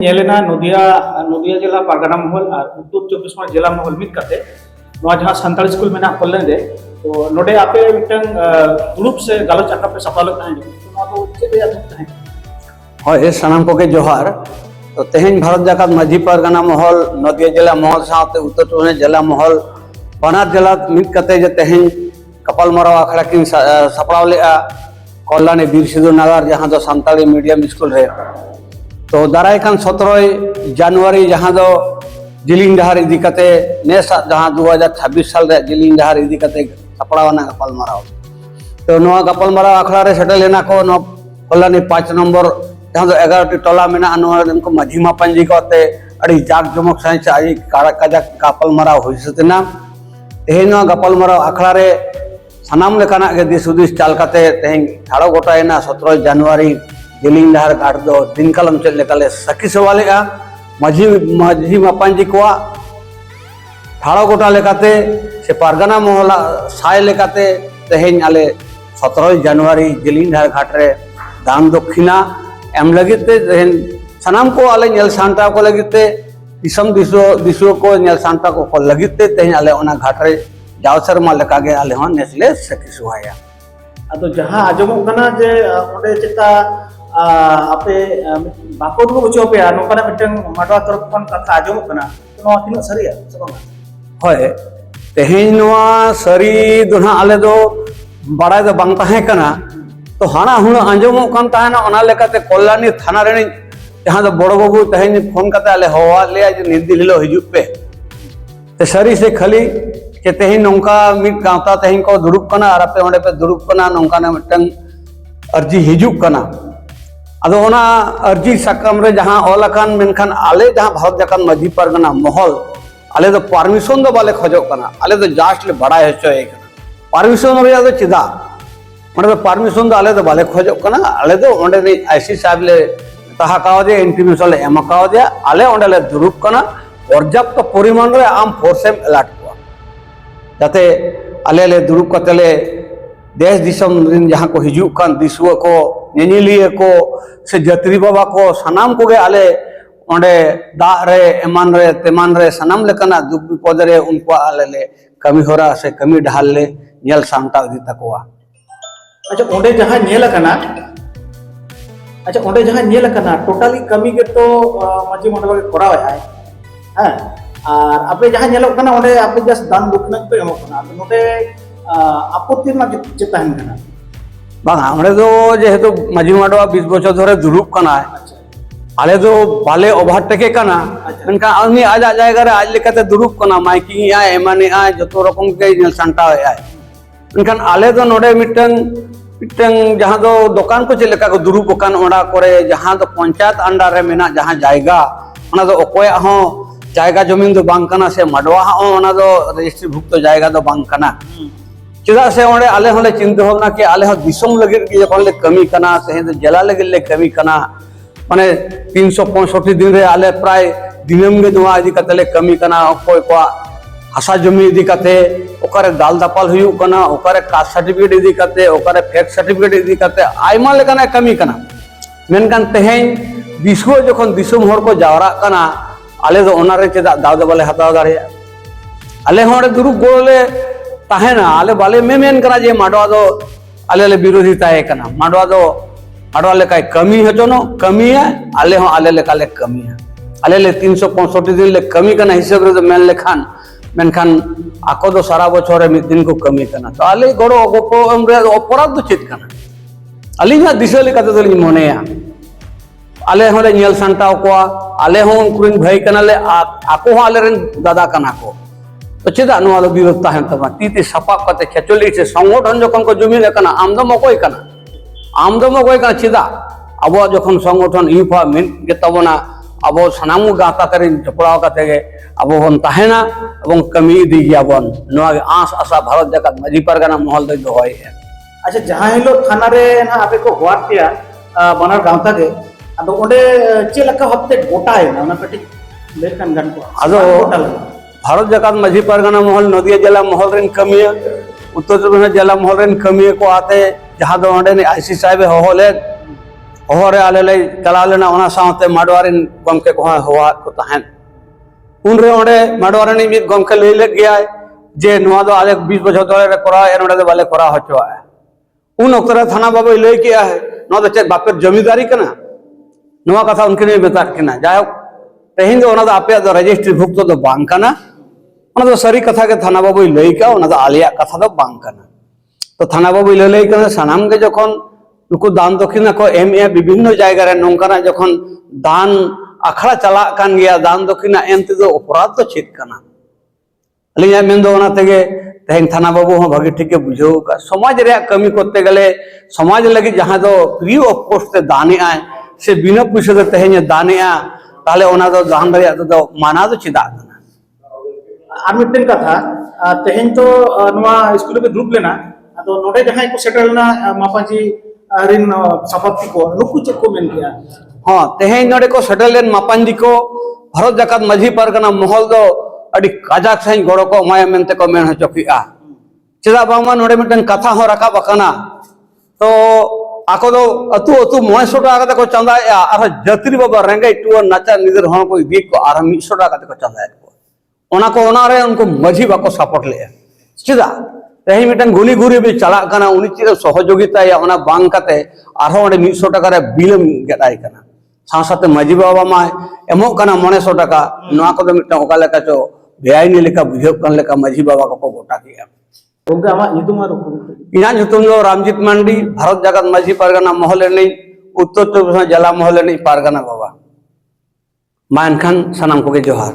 नदिया नदिया जिला पारगाना महल और उत्तर चौबीस परगना जिला महल मिद करते जहाँ सानताल स्कूल में कॉलेज रे तो नोडे आपे मिटन ग्रुप से गालोच आका पे सफल हाँ सानाम को जोहार तो तेहन भारत जाकात माझी पारगाना महल नदिया जिला महल साथ उत्तर चौबीस जिला महल बनार जिला मिद करते जे तेहन कपाल मराव आखड़ा की सपड़ाव लेआ कल्याणी बीर सिधु नगर जहाँ दो सानताली मीडियम स्कूल है तो दाराय खान 17 जनवरी जहाँ दो जिलिंग डहार इदी कते नेस जहाँ 2026 साल रे जिलिंग डहार इदी कते सपड़ावना गपाल मराव तो नवा गपाल मराव आखड़ा रे सेटल लेना को नो कल्याणी 5 नंबर जहाँ दो 11 टी टोला मेना नवा उनको माझी मापंजी को ते अड़ी जाक जमक साइंस आई काजक गपाल मराव होई सतना तेहेन गपाल मराव आखड़ा रे सानाम लेकाना के दिस उदिस चाल कते तेहेन ठाड़ो गोटायना 17 जनवरी जिलिंग डहार घाट दो दिन कलम चल लेकाले सखी सवाले माझी माझी मापांजी को ठाड़ो गोटा लेकाते से पारगाना महला साय लेकाते तेहेन आले 17 जनवरी जिलिंग डहार घाट रे दान दक्षिणा एम लगिते तेहेन सानाम को आले नेल सांता को लगिते दिसम दिसो को नेल सांता को लगिते तेहेन आले ओना घाट रे जाव शर्मा लेकागे आले हन नेसले सखी सुहाया तो जहाँ आजमो कना जे ओडे चिता आपे बाको को बुझो पे नोकना मिटन माडवा तरफ खन कथा आजमो कना तो नवा तिना सरिया सबंगा होय तेहेन नवा सरी दोना आले दो बड़ा दो बांग ताहे कना तो हाना हुन आजमो कन ताहेना ओना लेकाते कल्याणी थाना रे जहाँ दो बड़ बाबू तेहेन फोन कते आले होवा ले जे निंदी लिलो हिजु पे ते सरी से खाली के तेहेन नोंका मिट गावता तेहेन को दुरुप कना और आपे ओंडे पे दुरुप कना नोंका ने मिटन अर्जी हिजु कना अदो ओना अर्जी सकम रे जहाँ ओलकान मेनखान आले जहाँ भारत जाकान माझी पारगाना महल आले तो परमिशन दो बाले खोजो कना आले तो जास्ट ले बड़ा हेचोय कना परमिशन रे दो चिदा ओंडे तो परमिशन दो आले तो बाले खोजो कना आले तो ओंडे ने आईसी साहब ले ताहा काव दे इंटीमेशन ले एमा काव दे आले ओंडे ले दुरुप कना पर्याप्त परिमाण रे आम फोर्सेम अलर्ट जाते आले ले दुरुप कतले देश दिसम जहाँ को हिजू कान दिसुआ को नेनिलिए को से जत्री बाबा को सनाम को गे आले ओंडे दा रे एमान रे तेमान रे सनाम लेकना दुख विपद रे उनको आले ले कमी होरा से कमी ढाल ले नेल सांता दी तकवा अच्छा ओंडे जहाँ नेल कना अच्छा ओंडे जहाँ नेल कना टोटली कमी के तो माझी मंडल के कराव है हां और आपे जहाँ नेलो कना ओंडे आपे जस्ट दान दुखना पे एमो कना तो नोटे आपत्ति मा चिताहन कना बांग हमरे तो जेहेतु माझी माडवा 20 बछर धरे दुरुप कना आले तो बाले ओभारटेके कना इनका आदमी आज आ जाएगा रे आज लेकाते दुरुप कना माइकिंग आ एमाने आ जतो रकम के नेल सांता है इनखान आले तो नोडे मिटन जहाँ दो दुकान को चलेका को दुरुप कान ओडा करे जहाँ दो पंचायत अंडर रे मेना जहाँ जायगा ओना दो ओकोया हो जायगा जमीन दो बांग कना से माडवा हो ओना दो रजिस्ट्री भुक्त जायगा दो बांग कना चिदा से ओंडे आले होले चिंता भावना के आले हो दिसम लगे कि जखन ले कमी कना से जिला लगे ले कमी कना माने 365 दिन रे आले प्राय दिनम गे दुआ इदी कतले कमी कना कोई को हसा जमी इदी कते ओकरे दाल दापाल हुयु कना ओकरे कास्ट सर्टिफिकेट इदी कते ओकरे फैक्ट सर्टिफिकेट इदी कते आइमा लेकना कमी कना मेनकान तेहेन दिसुआ जखन दिसम हर को जावरा कना आले दो ओना रे चेदा दाव दे बाले हताव दारे आले होंडे दुरुप गोले ताहेना आले बाले मेन कना जे माडवा दो आले ले विरोधी ताहे कना माडवा ले काय कमी हजनो कमी है आले हो आले ले काले कमी है आले ले 365 दिन ले कमी कना हिसाब रे मेन लेखान मेनखान आको दो सारा बछर मिद दिन को कमी कना तो आले गड़ो गोपो हमरे अपराध दो चित कना अलिना दिसले कते दो मनेया आले होले नेल सांताव को आले हो उनकुन भाई कना ले आको हो आले रेन दादा कना को तो चेदा नुआ विरोध ताहेन तमा तीते सपाक कते खेचोली से संगठन जखन को जमीन कना आमदम कोई कना चेदा अब जखन संगठन यूफा मिन के तबना अब सनाम गाता करे चपड़ाव कते गे अब बन ताहेना एवं कमी दी गया बन नुआ आस आशा भारत जाकात माझी पारगाना महल दे दोय है अच्छा जहाँ हिलो थाना रे ना आपे को होवाट पिया बनार गावता के अदो ओंडे चे लका हफ्ते गोटा है ना कटी लेखन गन को अदो भारत जाकात माझी पारगाना महल नदिया जिला महल रेन कमी उत्तर चौबीस जिला महल रेन कमी को आते जहाँ दो ओंडे ने आईसी साहब होले हरे आले ले चला लेना ओना साथे माडवारी गमके को हवा को तहन उनरे ओंडे माडवारी मिद गमके ले ले गया जे नोआ दो आले 20 बछर धरे करा एनोडे दो बाले करा हचवा उन अक्तरे थाना बाबू लई किया है नोआ दो चेक बापेर जमींदारी कना नोआ कथा उनके ने बता किना जाय तेहिं दो ओना दो आपे दो रजिस्ट्री भुक्त दो बांग कना ओना दो सरी कथा के थाना बाबू लई का ओना दो आलिया कथा दो बांग कना तो थाना बाबू लई कना सनाम के जखन नुकु दान दक्षिणा को एम ए विभिन्न जायगा रे नोंकाना जखन दान अखड़ा चला कान गया दान दक्षिणा एनते दो अपराध तो चेक कना अलिया मेन दो ओना तेगे तेहें थाना बाबू हो भागी ठीक के बुझो का समाज रे कमी करते गले समाज लगी जहां दो फ्री ऑफ कॉस्ट ते दाने आए से बिना पैसे दे तेहें दाने आ ताले ओना दो दान रे दो माना दो चिदा आर मिटन कथा तेहें तो नोआ स्कूल पे ग्रुप लेना तो नोडे जहां को सेटल ना मापाजी रिन सपत्ति को नुकु चेक को मेन किया हाँ तेहें नोडे को सेटल लेन मापांजी को भारत जाकात माझी पारगना महल दो अड़ी काजाक सही गड़ो को माया मेनते को मेन चौकीआ चेदा बामा नोडे मिटन कथा हो रखा बकना तो आको दो अतु अतु 900 टाका को चंदाया आर जत्री बाबा रेंगे टू नाचा निदर हण को दी को आर 100 टाका को चंदाया को ओना को ओना रे उनको माझी बाको सपोर्ट ले चेदा तेही मिटन गुनी गुरी भी चला कना उनी चिर सहयोगिता या ओना बांग कते आरो 100 टाका रे बिल गेदाय कना साथ माझी बाबा मा एमो कना 900 टाका नोआ को मिटन ओका लेका चो बेआईनी लेका बुझे कन लेका माझी बाबा को गोटा किया उनके आमा युतुम आरो इना युतुम दो रामजीत मंडी भारत जागत माझी पारगना महल ने उत्तर चौबीस जिला महल ने पारगना बाबा मान खान सनाम को के जोहार।